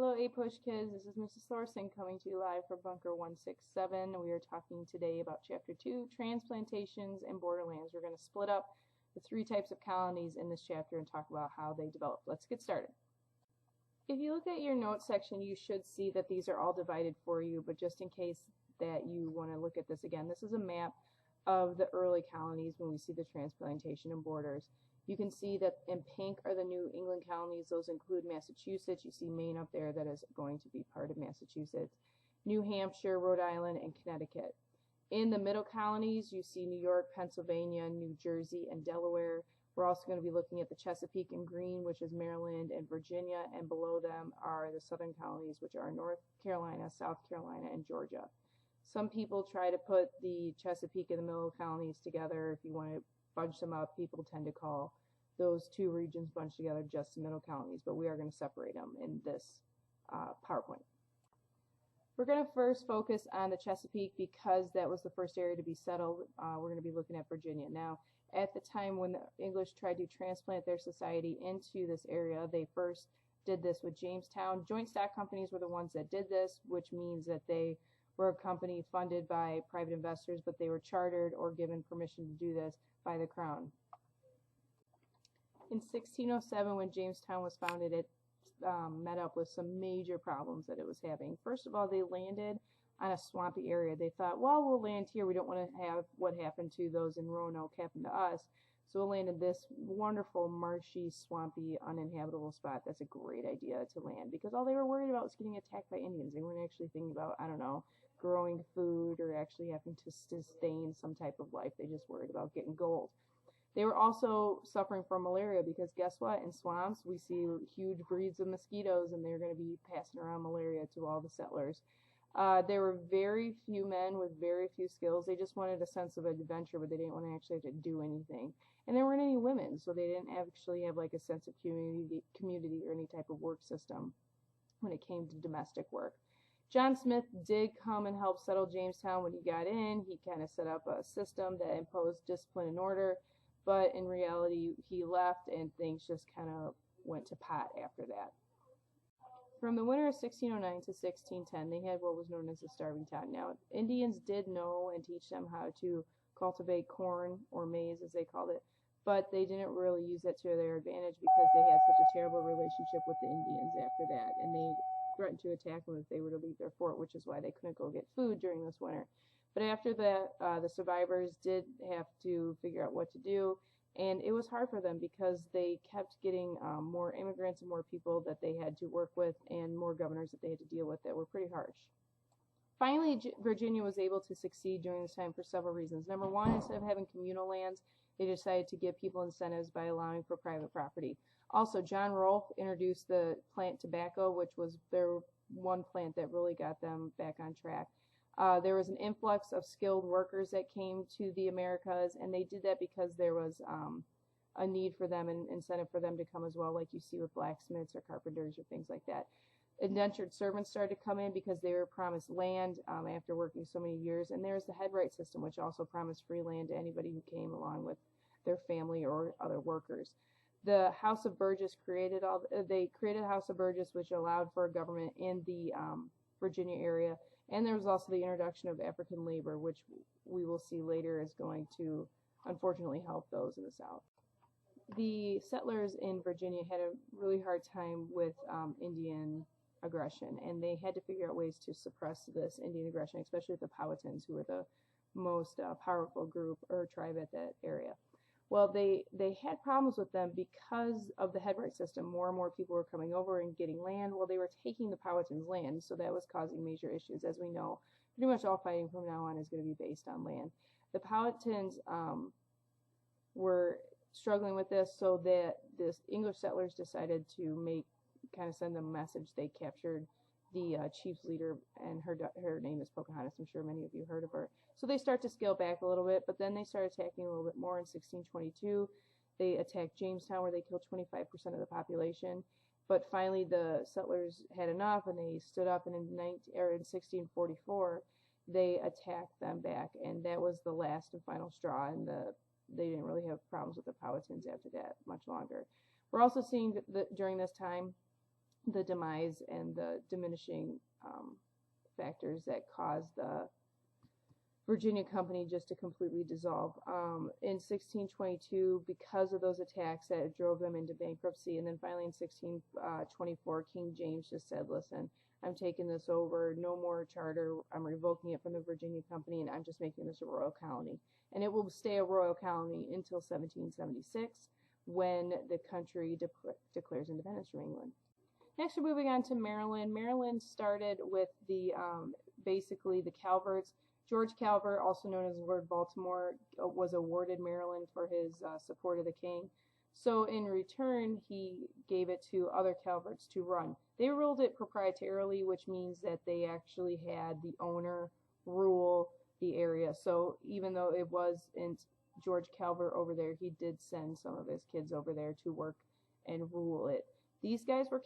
Hello APUSH kids, this is Mrs. Thorson coming to you live from Bunker 167. We are talking today about Chapter 2, Transplantations and Borderlands. We're going to split up the three types of colonies in this chapter and talk about how they develop. Let's get started. If you look at your notes section, you should see that these are all divided for you, but just in case that you want to look at this again, this is a map of the early colonies when we see the transplantation and borders. You can see that in pink are the New England colonies. Those include Massachusetts. You see Maine up there, that is going to be part of Massachusetts. New Hampshire, Rhode Island, and Connecticut. In the middle colonies, you see New York, Pennsylvania, New Jersey, and Delaware. We're also going to be looking at the Chesapeake in green, which is Maryland and Virginia, and below them are the southern colonies, which are North Carolina, South Carolina, and Georgia. Some people try to put the Chesapeake and the middle colonies together. If you want to bunch them up, people tend to call those two regions bunched together just the middle colonies, but we are going to separate them in this PowerPoint. We're going to first focus on the Chesapeake because that was the first area to be settled. We're going to be looking at Virginia. Now, at the time when the English tried to transplant their society into this area, they first did this with Jamestown. Joint stock companies were the ones that did this, which means that they were a company funded by private investors, but they were chartered or given permission to do this by the Crown. In 1607, when Jamestown was founded, it met up with some major problems that it was having. First of all, they landed on a swampy area. They thought, well, we'll land here. We don't want to have what happened to those in Roanoke happen to us. So we'll land in this wonderful, marshy, swampy, uninhabitable spot. That's a great idea to land because all they were worried about was getting attacked by Indians. They weren't actually thinking about, I don't know, growing food or actually having to sustain some type of life. They just worried about getting gold. They were also suffering from malaria because guess what? In swamps, we see huge breeds of mosquitoes and they're going to be passing around malaria to all the settlers. There were very few men with very few skills. They just wanted a sense of adventure, but they didn't want to actually have to do anything. And there weren't any women, so they didn't actually have like a sense of community or any type of work system when it came to domestic work. John Smith did come and help settle Jamestown when he got in. He kind of set up a system that imposed discipline and order. But in reality, he left and things just kind of went to pot after that. From the winter of 1609 to 1610, they had what was known as the starving town. Now, Indians did know and teach them how to cultivate corn or maize, as they called it, but they didn't really use that to their advantage because they had such a terrible relationship with the Indians after that, and they threatened to attack them if they were to leave their fort, which is why they couldn't go get food during this winter. But after that, the survivors did have to figure out what to do, and it was hard for them because they kept getting more immigrants and more people that they had to work with and more governors that they had to deal with that were pretty harsh. Finally, Virginia was able to succeed during this time for several reasons. Number one, instead of having communal lands, they decided to give people incentives by allowing for private property. Also, John Rolfe introduced the plant tobacco, which was their one plant that really got them back on track. There was an influx of skilled workers that came to the Americas, and they did that because there was a need for them and incentive for them to come as well, like you see with blacksmiths or carpenters or things like that. Indentured servants started to come in because they were promised land after working so many years, and there's the headright system, which also promised free land to anybody who came along with their family or other workers. The House of Burgess created House of Burgess, which allowed for a government in the Virginia area. And there was also the introduction of African labor, which we will see later is going to unfortunately help those in the South. The settlers in Virginia had a really hard time with Indian aggression, and they had to figure out ways to suppress this Indian aggression, especially with the Powhatans, who were the most powerful group or tribe at that area. Well, they had problems with them because of the headright system. More and more people were coming over and getting land. Well, they were taking the Powhatans' land, so that was causing major issues. As we know, pretty much all fighting from now on is going to be based on land. The Powhatans were struggling with this, so that the English settlers decided to send them a message. They captured the chief's leader, and her name is Pocahontas. I'm sure many of you heard of her. So they start to scale back a little bit, but then they start attacking a little bit more in 1622. They attacked Jamestown, where they killed 25% of the population. But finally, the settlers had enough, and they stood up, and in 1644, they attacked them back, and that was the last and final straw, and they didn't really have problems with the Powhatans after that much longer. We're also seeing that during this time the demise and the diminishing factors that caused the Virginia Company just to completely dissolve. In 1622, because of those attacks, that drove them into bankruptcy. And then finally in 1624, King James just said, listen, I'm taking this over, no more charter, I'm revoking it from the Virginia Company, and I'm just making this a royal colony. And it will stay a royal colony until 1776, when the country declares independence from England. Next, we're moving on to Maryland. Maryland started with the basically the Calverts. George Calvert, also known as Lord Baltimore, was awarded Maryland for his support of the king. So in return, he gave it to other Calverts to run. They ruled it proprietarily, which means that they actually had the owner rule the area. So even though it wasn't George Calvert over there, he did send some of his kids over there to work and rule it. These guys were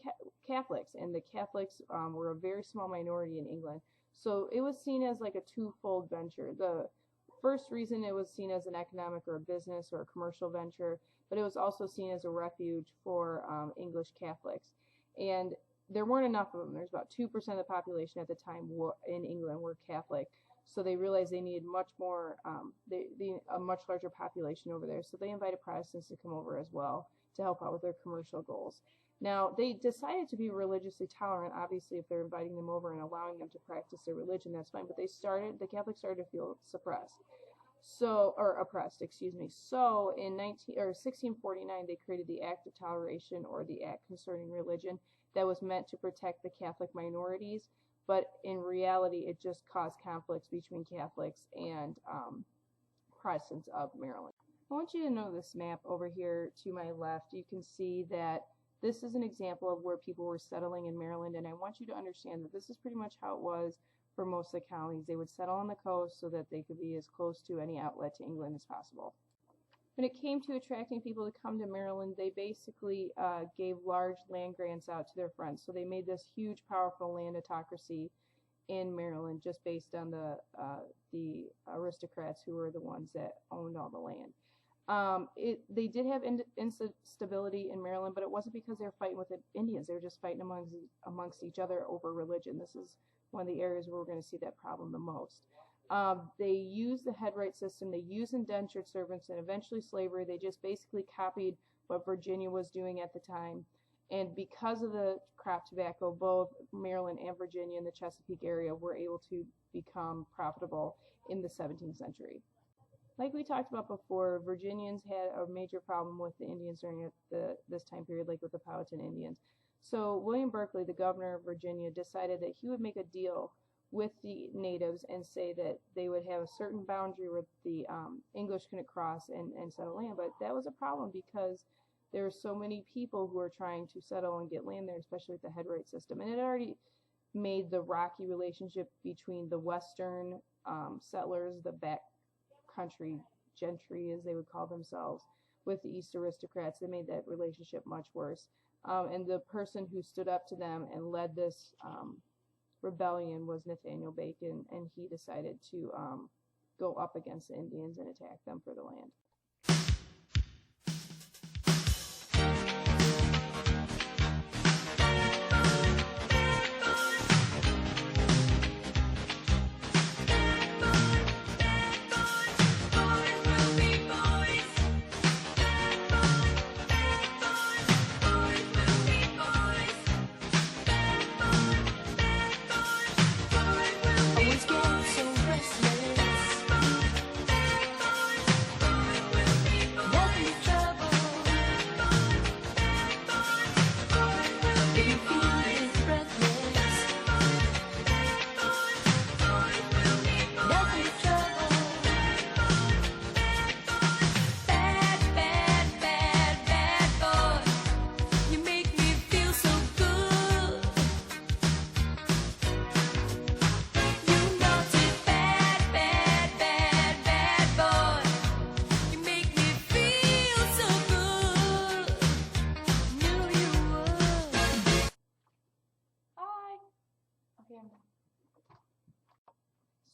Catholics, and the Catholics were a very small minority in England. So it was seen as like a twofold venture. The first reason it was seen as an economic or a business or a commercial venture, but it was also seen as a refuge for English Catholics. And there weren't enough of them. There's about 2% of the population at the time in England were Catholic. So they realized they needed much more, a much larger population over there. So they invited Protestants to come over as well to help out with their commercial goals. Now, they decided to be religiously tolerant. Obviously, if they're inviting them over and allowing them to practice their religion, that's fine. But the Catholics started to feel oppressed, excuse me. So in 1649, they created the Act of Toleration, or the Act Concerning Religion, that was meant to protect the Catholic minorities. But in reality, it just caused conflicts between Catholics and Protestants of Maryland. I want you to know this map over here to my left. You can see that this is an example of where people were settling in Maryland, and I want you to understand that this is pretty much how it was for most of the colonies. They would settle on the coast so that they could be as close to any outlet to England as possible. When it came to attracting people to come to Maryland, they basically gave large land grants out to their friends. So they made this huge, powerful land autocracy in Maryland just based on the aristocrats who were the ones that owned all the land. They did have instability in Maryland, but it wasn't because they were fighting with the Indians. They were just fighting amongst each other over religion. This is one of the areas where we're going to see that problem the most. They used the headright system. They used indentured servants and eventually slavery. They just basically copied what Virginia was doing at the time. And because of the crop tobacco, both Maryland and Virginia in the Chesapeake area were able to become profitable in the 17th century. Like we talked about before, Virginians had a major problem with the Indians during this time period, like with the Powhatan Indians. So William Berkeley, the governor of Virginia, decided that he would make a deal with the natives and say that they would have a certain boundary where the English couldn't cross and settle land. But that was a problem because there were so many people who were trying to settle and get land there, especially with the headright system. And it already made the rocky relationship between the western settlers, the back country gentry, as they would call themselves, with the East aristocrats. They made that relationship much worse. And the person who stood up to them and led this rebellion was Nathaniel Bacon, and he decided to go up against the Indians and attack them for the land.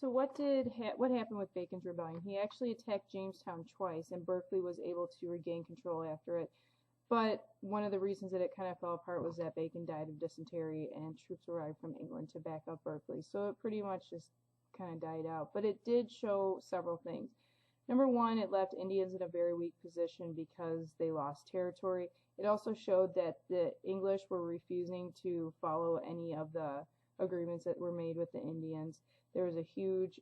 So what happened with Bacon's rebellion? He actually attacked Jamestown twice, and Berkeley was able to regain control after it. But one of the reasons that it kind of fell apart was that Bacon died of dysentery and troops arrived from England to back up Berkeley. So it pretty much just kind of died out. But it did show several things. Number one, it left Indians in a very weak position because they lost territory. It also showed that the English were refusing to follow any of the agreements that were made with the Indians. There was a huge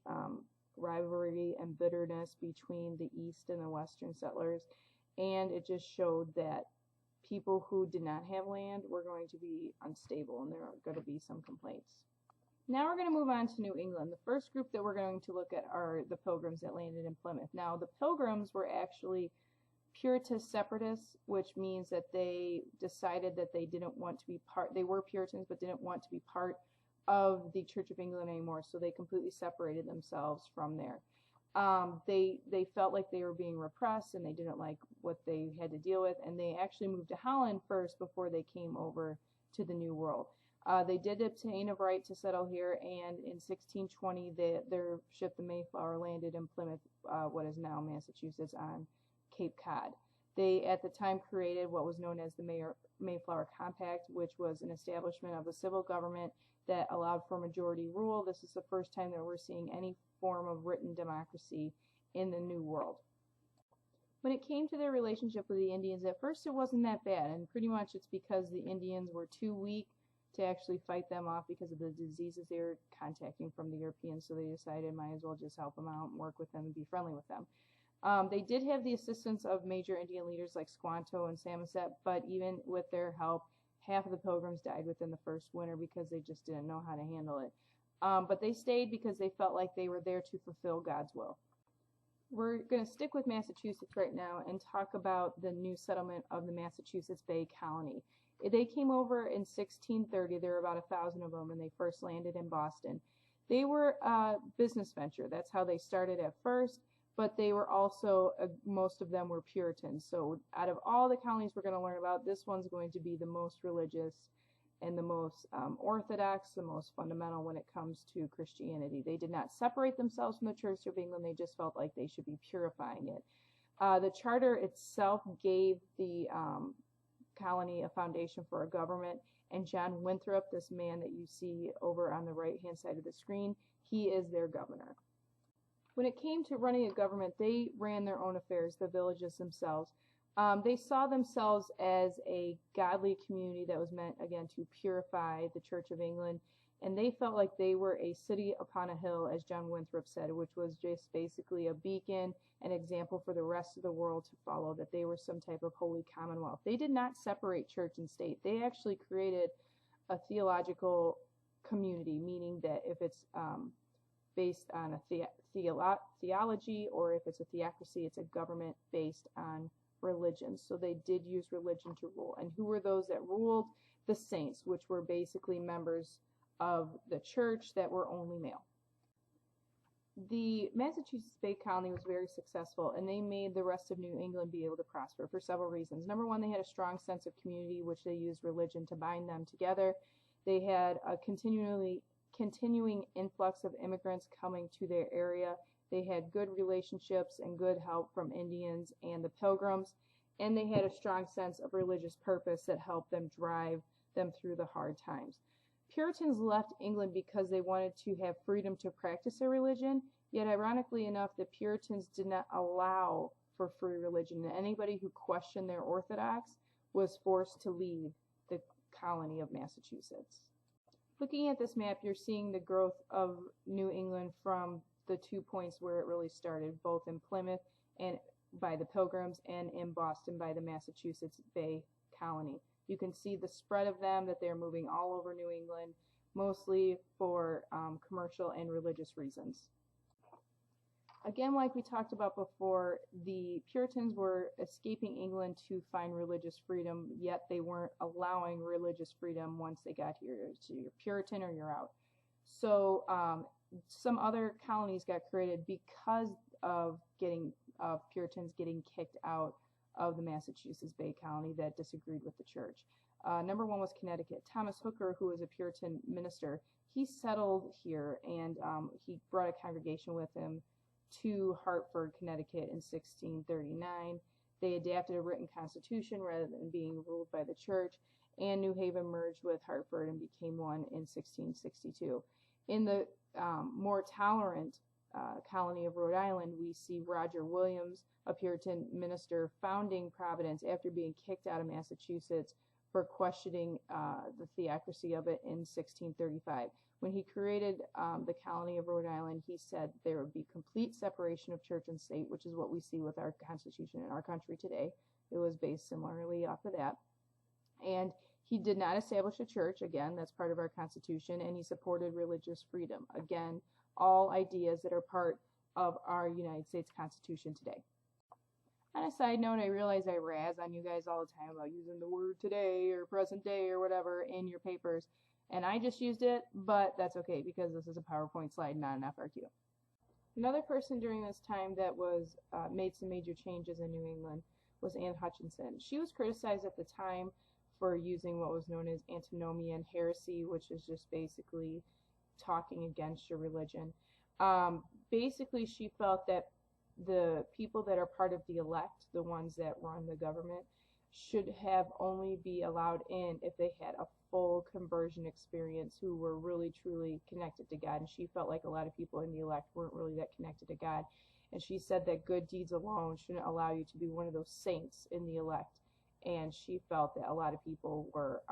rivalry and bitterness between the East and the Western settlers, and it just showed that people who did not have land were going to be unstable, and there are going to be some complaints. Now we're going to move on to New England. The first group that we're going to look at are the Pilgrims that landed in Plymouth. Now, the Pilgrims were actually Puritist separatists, which means that they decided that they didn't want to be part, they were Puritans, but didn't want to be part of the Church of England anymore, so they completely separated themselves from there. They felt like they were being repressed, and they didn't like what they had to deal with, and they actually moved to Holland first before they came over to the New World. They did obtain a right to settle here, and in 1620, their ship, the Mayflower, landed in Plymouth, what is now Massachusetts, on Cape Cod. They, at the time, created what was known as the Mayflower Compact, which was an establishment of a civil government that allowed for majority rule. This is the first time that we're seeing any form of written democracy in the New World. When it came to their relationship with the Indians, at first it wasn't that bad, and pretty much it's because the Indians were too weak to actually fight them off because of the diseases they were contacting from the Europeans, so they decided might as well just help them out and work with them and be friendly with them. They did have the assistance of major Indian leaders like Squanto and Samoset, but even with their help, half of the Pilgrims died within the first winter because they just didn't know how to handle it. But they stayed because they felt like they were there to fulfill God's will. We're going to stick with Massachusetts right now and talk about the new settlement of the Massachusetts Bay Colony. They came over in 1630. There were about 1,000 of them, and they first landed in Boston. They were a business venture. That's how they started at first, but they were also, most of them were Puritans. So out of all the colonies we're going to learn about, this one's going to be the most religious and the most orthodox, the most fundamental when it comes to Christianity. They did not separate themselves from the Church of England. They just felt like they should be purifying it. The charter itself gave the colony a foundation for a government, and John Winthrop, this man that you see over on the right-hand side of the screen, he is their governor. When it came to running a government, they ran their own affairs, the villages themselves. They saw themselves as a godly community that was meant, again, to purify the Church of England, and they felt like they were a city upon a hill, as John Winthrop said, which was just basically a beacon, an example for the rest of the world to follow, that they were some type of holy commonwealth. They did not separate church and state. They actually created a theological community, meaning that if it's based on a theology, or if it's a theocracy, it's a government based on religion. So they did use religion to rule. And who were those that ruled? The saints, which were basically members of the church that were only male. The Massachusetts Bay Colony was very successful, and they made the rest of New England be able to prosper for several reasons. Number one, they had a strong sense of community, which they used religion to bind them together. They had a continuing influx of immigrants coming to their area. They had good relationships and good help from Indians and the Pilgrims, and they had a strong sense of religious purpose that helped them drive them through the hard times. Puritans left England because they wanted to have freedom to practice their religion, yet ironically enough, the Puritans did not allow for free religion, and anybody who questioned their orthodox was forced to leave the colony of Massachusetts. Looking at this map, you're seeing the growth of New England from the 2 points where it really started, both in Plymouth and by the Pilgrims and in Boston by the Massachusetts Bay Colony. You can see the spread of them, that they're moving all over New England, mostly for commercial and religious reasons. Again, like we talked about before, the Puritans were escaping England to find religious freedom, yet they weren't allowing religious freedom once they got here. So you're Puritan or you're out. So some other colonies got created because of Puritans getting kicked out of the Massachusetts Bay Colony that disagreed with the church. Number one was Connecticut. Thomas Hooker, who was a Puritan minister, he settled here, and he brought a congregation with him to Hartford, Connecticut in 1639. They adapted a written constitution rather than being ruled by the church, and New Haven merged with Hartford and became one in 1662. In the more tolerant colony of Rhode Island, we see Roger Williams, a Puritan minister, founding Providence after being kicked out of Massachusetts for questioning the theocracy of it in 1635. When he created the colony of Rhode Island, he said there would be complete separation of church and state, which is what we see with our Constitution in our country today. It was based similarly off of that. And he did not establish a church. Again, that's part of our Constitution. And he supported religious freedom. Again, all ideas that are part of our United States Constitution today. On a side note, I realize I razz on you guys all the time about using the word today or present day or whatever in your papers. And I just used it, but that's okay because this is a PowerPoint slide, not an FRQ. Another person during this time that was made some major changes in New England was Anne Hutchinson. She was criticized at the time for using what was known as antinomian heresy, which is just basically talking against your religion. Basically, she felt that the people that are part of the elect, the ones that run the government, should have only be allowed in if they had a full conversion experience, who were really truly connected to God. And she felt like a lot of people in the elect weren't really that connected to God. And she said that good deeds alone shouldn't allow you to be one of those saints in the elect. And she felt that a lot of people were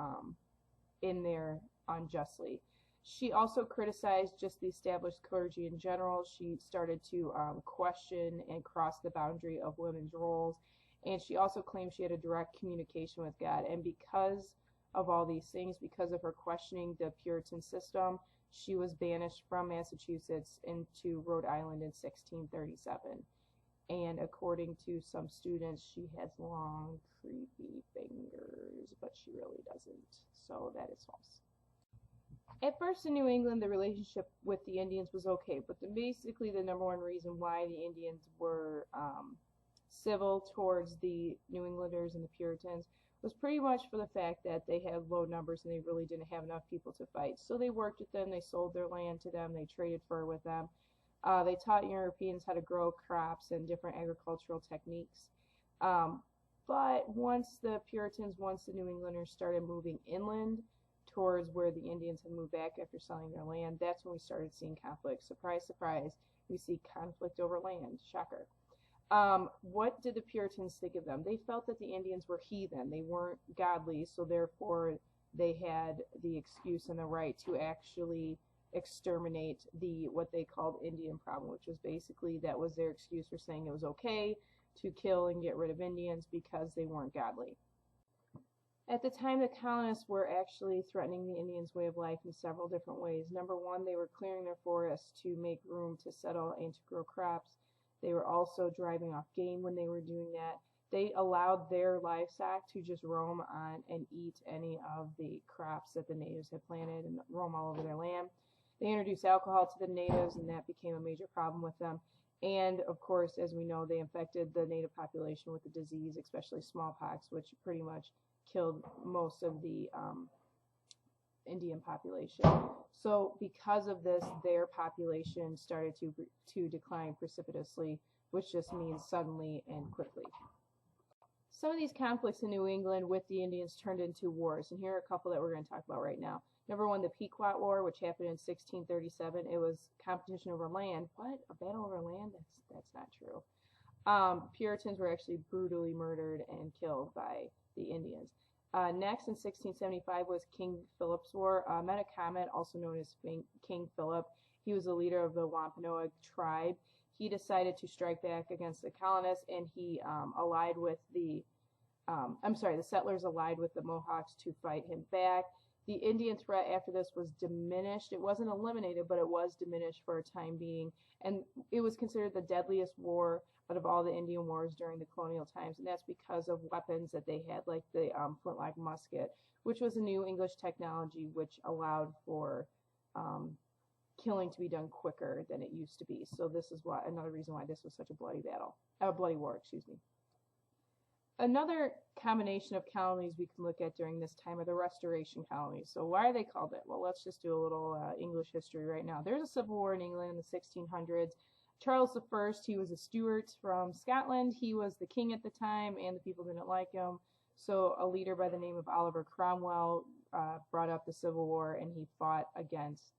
in there unjustly. She also criticized just the established clergy in general. She started to question and cross the boundary of women's roles. And she also claimed she had a direct communication with God. And because of all these things, because of her questioning the Puritan system, she was banished from Massachusetts into Rhode Island in 1637. And according to some students, she has long, creepy fingers, but she really doesn't. So that is false. At first in New England, the relationship with the Indians was okay, but basically the number one reason why the Indians were civil towards the New Englanders and the Puritans was pretty much for the fact that they had low numbers and they really didn't have enough people to fight. So they worked with them, they sold their land to them, they traded fur with them. They taught Europeans how to grow crops and different agricultural techniques. But once the New Englanders started moving inland towards where the Indians had moved back after selling their land, that's when we started seeing conflict. Surprise, surprise, we see conflict over land. Shocker. What did the Puritans think of them? They felt that the Indians were heathen. They weren't godly, so therefore they had the excuse and the right to actually exterminate what they called Indian problem, which was basically, that was their excuse for saying it was okay to kill and get rid of Indians because they weren't godly. At the time, the colonists were actually threatening the Indians' way of life in several different ways. Number one, they were clearing their forests to make room to settle and to grow crops. They were also driving off game when they were doing that. They allowed their livestock to just roam on and eat any of the crops that the natives had planted and roam all over their land. They introduced alcohol to the natives, and that became a major problem with them. And, of course, as we know, they infected the native population with the disease, especially smallpox, which pretty much killed most of the Indian population. So because of this, their population started to decline precipitously, which just means suddenly and quickly. Some of these conflicts in New England with the Indians turned into wars, and here are a couple that we're going to talk about right now. Number one, the Pequot War, which happened in 1637. It was competition over land. What? A battle over land? That's not true. Puritans were actually brutally murdered and killed by the Indians. Next, in 1675, was King Philip's War. Metacomet, also known as King Philip, he was the leader of the Wampanoag tribe. He decided to strike back against the colonists, and he allied with the settlers allied with the Mohawks to fight him back. The Indian threat after this was diminished. It wasn't eliminated, but it was diminished for a time being, and it was considered the deadliest war out of all the Indian wars during the colonial times, and that's because of weapons that they had, like the flintlock musket, which was a new English technology which allowed for killing to be done quicker than it used to be. So this is another reason why this was such a bloody war, excuse me. Another combination of colonies we can look at during this time are the Restoration colonies. So why are they called it? Well, let's just do a little English history right now. There's a civil war in England in the 1600s. Charles I, he was a Stuart from Scotland. He was the king at the time, and the people didn't like him. So a leader by the name of Oliver Cromwell brought up the Civil War, and he fought against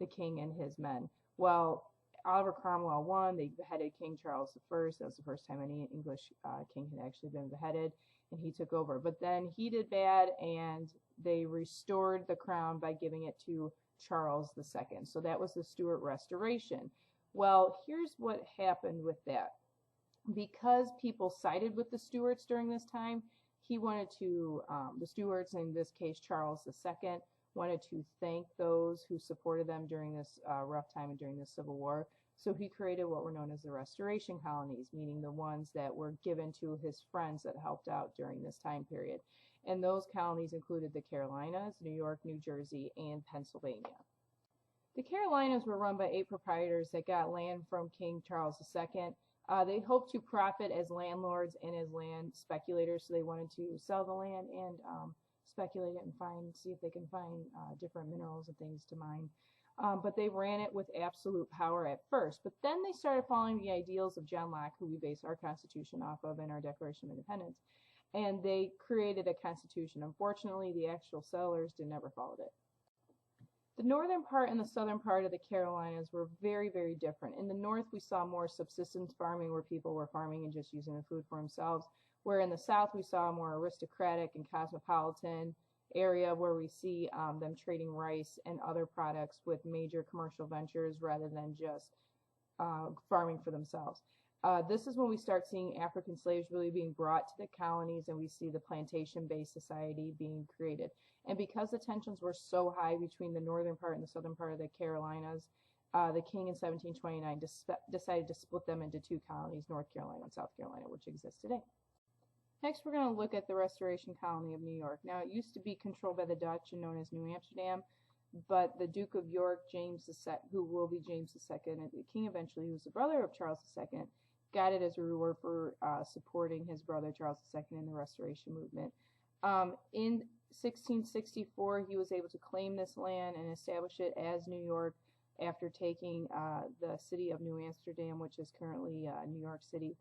the king and his men. Well, Oliver Cromwell won. They beheaded King Charles I. That was the first time any English king had actually been beheaded, and he took over. But then he did bad, and they restored the crown by giving it to Charles II. So that was the Stuart Restoration. Well, here's what happened with that. Because people sided with the Stuarts during this time, he wanted to, the Stuarts, in this case Charles II, wanted to thank those who supported them during this rough time and during the Civil War. So he created what were known as the Restoration Colonies, meaning the ones that were given to his friends that helped out during this time period. And those colonies included the Carolinas, New York, New Jersey, and Pennsylvania. The Carolinas were run by 8 proprietors that got land from King Charles II. They hoped to profit as landlords and as land speculators, so they wanted to sell the land and speculate it and see if they can find different minerals and things to mine. But they ran it with absolute power at first. But then they started following the ideals of John Locke, who we base our Constitution off of and our Declaration of Independence. And they created a constitution. Unfortunately, the actual settlers never followed it. The northern part and the southern part of the Carolinas were very, very different. In the north, we saw more subsistence farming, where people were farming and just using the food for themselves, where in the south, we saw a more aristocratic and cosmopolitan area where we see them trading rice and other products with major commercial ventures rather than just farming for themselves. This is when we start seeing African slaves really being brought to the colonies, and we see the plantation-based society being created. And because the tensions were so high between the northern part and the southern part of the Carolinas, the king in 1729 decided to split them into 2 colonies, North Carolina and South Carolina, which exist today. Next, we're going to look at the Restoration Colony of New York. Now, it used to be controlled by the Dutch and known as New Amsterdam, but the Duke of York, James II, who will be James II, and the king eventually, who was the brother of Charles II, got it as a reward for supporting his brother Charles II in the Restoration movement. In 1664, he was able to claim this land and establish it as New York after taking the city of New Amsterdam, which is currently New York City.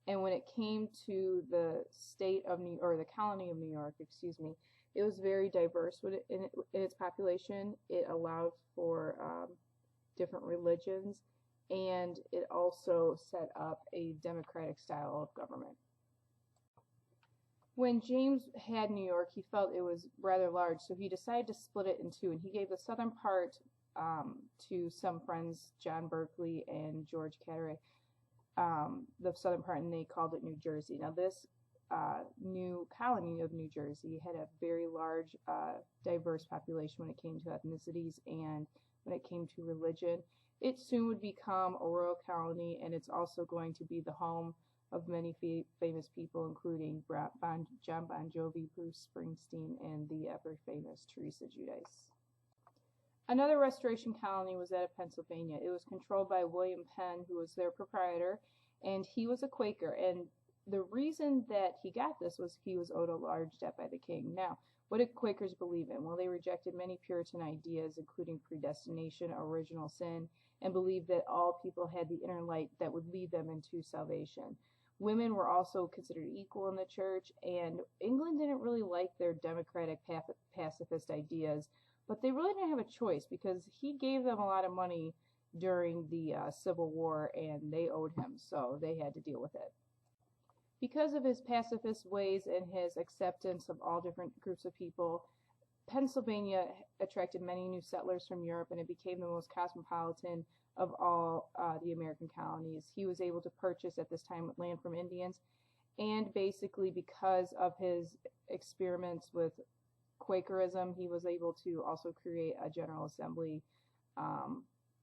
And when it came to the state of New, or the colony of New York, excuse me, it was very diverse in its population. It allowed for different religions, and it also set up a democratic style of government. When James had New York, he felt it was rather large, so he decided to split it in 2, and he gave the southern part to some friends, John Berkeley and George Carteret, the southern part, and they called it New Jersey. Now, this new colony of New Jersey had a very large, diverse population when it came to ethnicities and when it came to religion. It soon would become a royal colony, and it's also going to be the home of many famous people, including John Bon Jovi, Bruce Springsteen, and the ever famous Teresa Giudice. Another restoration colony was that of Pennsylvania. It was controlled by William Penn, who was their proprietor, and he was a Quaker. And the reason that he got this was he was owed a large debt by the king. Now, what did Quakers believe in? Well, they rejected many Puritan ideas, including predestination, original sin, and believed that all people had the inner light that would lead them into salvation. Women were also considered equal in the church, and England didn't really like their democratic pacifist ideas, but they really didn't have a choice because he gave them a lot of money during the Civil War, and they owed him, so they had to deal with it. Because of his pacifist ways and his acceptance of all different groups of people, Pennsylvania attracted many new settlers from Europe, and it became the most cosmopolitan of all the American colonies. He was able to purchase at this time land from Indians, and basically because of his experiments with Quakerism, he was able to also create a General Assembly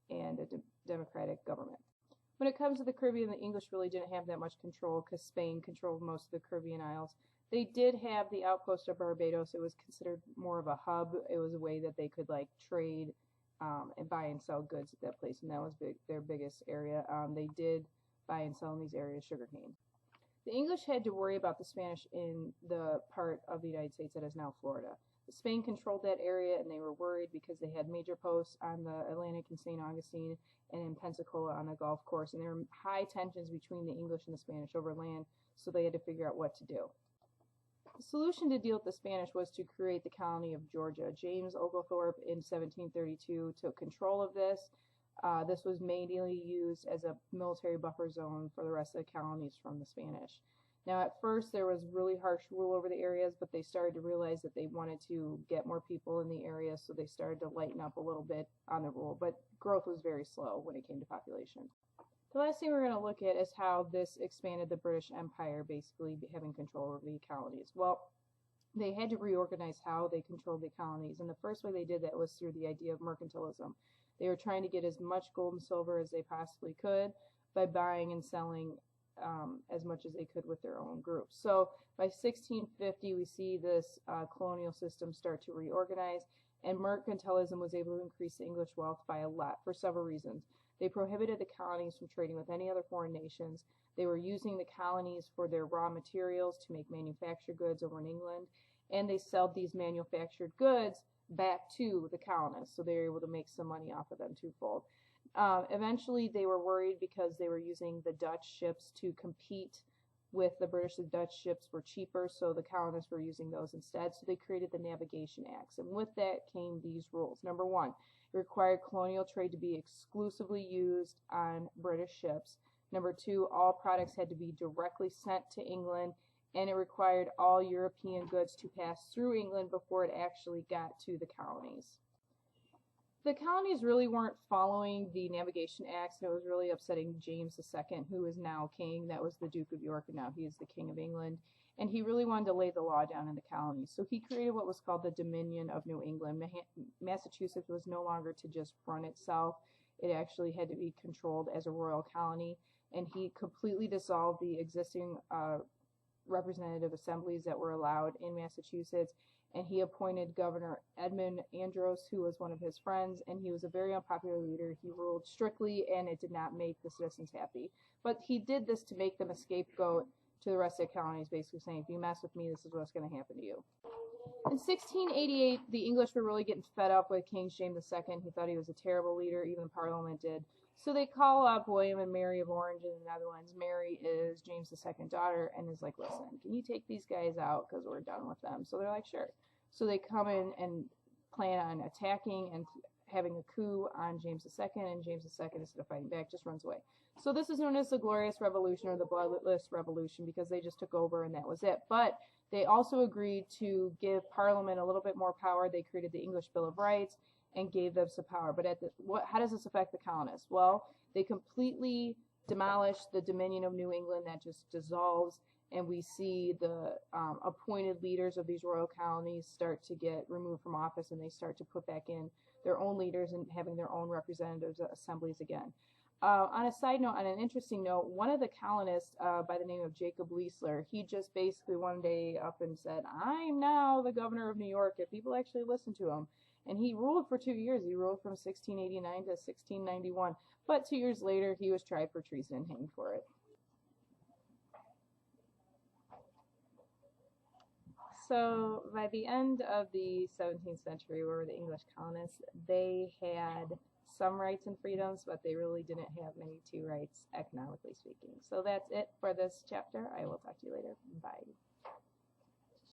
and a democratic government. When it comes to the Caribbean, the English really didn't have that much control because Spain controlled most of the Caribbean Isles. They did have the outpost of Barbados. It was considered more of a hub. It was a way that they could like trade and buy and sell goods at that place, and that was their biggest area. They did buy and sell in these areas sugarcane. The English had to worry about the Spanish in the part of the United States that is now Florida. Spain controlled that area, and they were worried because they had major posts on the Atlantic in St. Augustine and in Pensacola on the Gulf course, and there were high tensions between the English and the Spanish over land, so they had to figure out what to do. The solution to deal with the Spanish was to create the colony of Georgia. James Oglethorpe in 1732 took control of this. This was mainly used as a military buffer zone for the rest of the colonies from the Spanish. Now, at first, there was really harsh rule over the areas, but they started to realize that they wanted to get more people in the area, so they started to lighten up a little bit on the rule, but growth was very slow when it came to population. The last thing we're going to look at is how this expanded the British Empire, basically having control over the colonies. Well, they had to reorganize how they controlled the colonies, and the first way they did that was through the idea of mercantilism. They were trying to get as much gold and silver as they possibly could by buying and selling as much as they could with their own groups. So by 1650, we see this colonial system start to reorganize, and mercantilism was able to increase the English wealth by a lot for several reasons. They prohibited the colonies from trading with any other foreign nations. They were using the colonies for their raw materials to make manufactured goods over in England, and they sold these manufactured goods back to the colonists, so they were able to make some money off of them twofold. Eventually, they were worried because they were using the Dutch ships to compete with the British. The Dutch ships were cheaper, so the colonists were using those instead. So they created the Navigation Acts, and with that came these rules. Number one, it required colonial trade to be exclusively used on British ships. Number two, all products had to be directly sent to England, and it required all European goods to pass through England before it actually got to the colonies. The colonies really weren't following the Navigation Acts, and it was really upsetting James II, who is now king. That was the Duke of York, and now he is the King of England. And he really wanted to lay the law down in the colonies. So he created what was called the Dominion of New England. Massachusetts was no longer to just run itself. It actually had to be controlled as a royal colony. And he completely dissolved the existing representative assemblies that were allowed in Massachusetts, and he appointed Governor Edmund Andros, who was one of his friends, and he was a very unpopular leader. He ruled strictly, and it did not make the citizens happy. But he did this to make them a scapegoat to the rest of the colonies, basically saying, if you mess with me, this is what's going to happen to you. In 1688, the English were really getting fed up with King James II. He thought he was a terrible leader, even the Parliament did. So they call up William and Mary of Orange in the Netherlands. Mary is James II's daughter and is like, listen, can you take these guys out because we're done with them? So they're like, sure. So they come in and plan on attacking and having a coup on James II, and James II, instead of fighting back, just runs away. So this is known as the Glorious Revolution or the Bloodless Revolution because they just took over and that was it. But they also agreed to give Parliament a little bit more power. They created the English Bill of Rights and gave them some power. But how does this affect the colonists? Well, they completely demolished the Dominion of New England. That just dissolves, and we see the appointed leaders of these royal colonies start to get removed from office, and they start to put back in their own leaders and having their own representatives assemblies again. On a side note, on an interesting note, one of the colonists by the name of Jacob Leisler, he just basically one day up and said, I'm now the governor of New York, if people actually listen to him. And he ruled for 2 years. He ruled from 1689 to 1691. But 2 years later, he was tried for treason and hanged for it. So by the end of the 17th century, where the English colonists, they had some rights and freedoms, but they really didn't have many rights, economically speaking. So that's it for this chapter. I will talk to you later. Bye.